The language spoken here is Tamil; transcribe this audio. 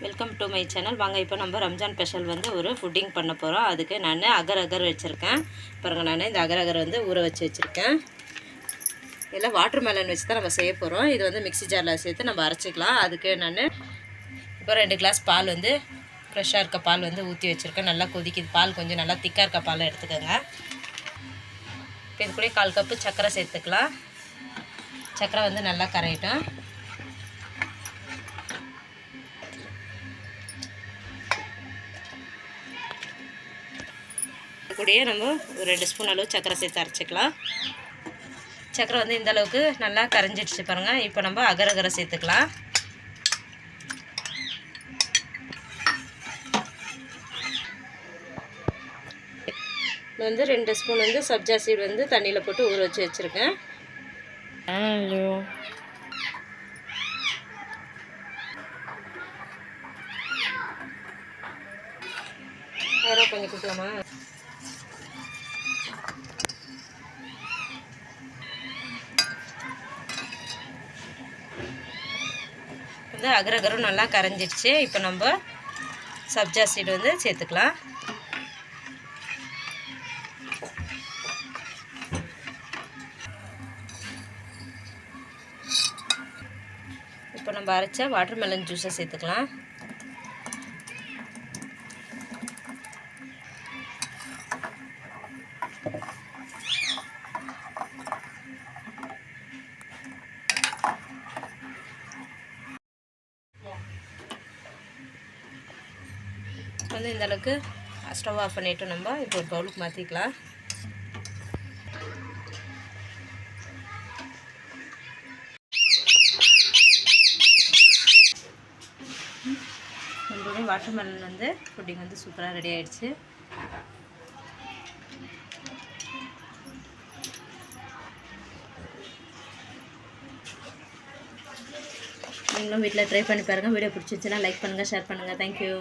Welcome to my channel. வாங்க இப்போ நம்ம ரம்ஜான் ஸ்பெஷல் வந்து ஒரு ஃபுட்டிங் பண்ண போகிறோம். அதுக்கு நான் அகர் அகர் வச்சுருக்கேன் பாருங்கள். நான் இந்த அகர் அகர் வந்து ஊற வச்சு வச்சுருக்கேன். இதெல்லாம் வாட்டர் மெலன் வச்சு தான் நம்ம செய்ய போகிறோம். இது வந்து மிக்ஸி ஜாரில் சேர்த்து நம்ம அரைச்சிக்கலாம். அதுக்கு நான் இப்போ 2 கிளாஸ் பால் வந்து ஃப்ரெஷ்ஷாக இருக்க பால் வந்து ஊற்றி வச்சுருக்கேன். நல்லா கொதிக்குது. பால் கொஞ்சம் நல்லா திக்காக இருக்க பாலை எடுத்துக்கோங்க. இப்போ இது கூட 1/4 கப்பு சர்க்கரை சேர்த்துக்கலாம். சர்க்கரை வந்து நல்லா கரையட்டும். கூடயே நம்ம ஒரு 2 ஸ்பூன் அளவு சர்க்கரை சேர்த்து அரைச்சிக்கலாம். சர்க்கரை வந்து இந்த அளவுக்கு நல்லா கரைஞ்சிடுச்சு பாருங்கள். இப்போ நம்ம அகர் அகரை சேர்த்துக்கலாம். நான் வந்து 2 ஸ்பூன் வந்து சப்ஜா சீட் வந்து தண்ணியில் போட்டு ஊற வச்சு வச்சுருக்கேன். வேறு கொஞ்சம் கொடுக்கலாமா? வந்து அகர் அகரும் நல்லா கரைஞ்சிடுச்சு. இப்போ நம்ம சப்ஜா சீடு வந்து சேர்த்துக்கலாம். இப்போ நம்ம அரைச்ச வாட்டர் மெலன் ஜூஸை சேர்த்துக்கலாம். வந்து இந்த அளவுக்கு ஸ்டவ் ஆஃப் பண்ணிவிட்டு நம்ம இப்போ ஒரு பவுலுக்கு மாற்றிக்கலாம். நம்மளுடைய வாட்டர் மெலன் வந்து புட்டிங் வந்து சூப்பராக ரெடி ஆகிடுச்சு. நீங்களும் வீட்டில் ட்ரை பண்ணி பாருங்கள். வீடியோ பிடிச்சிருந்துச்சுன்னா லைக் பண்ணுங்கள், ஷேர் பண்ணுங்கள். தேங்க்யூ.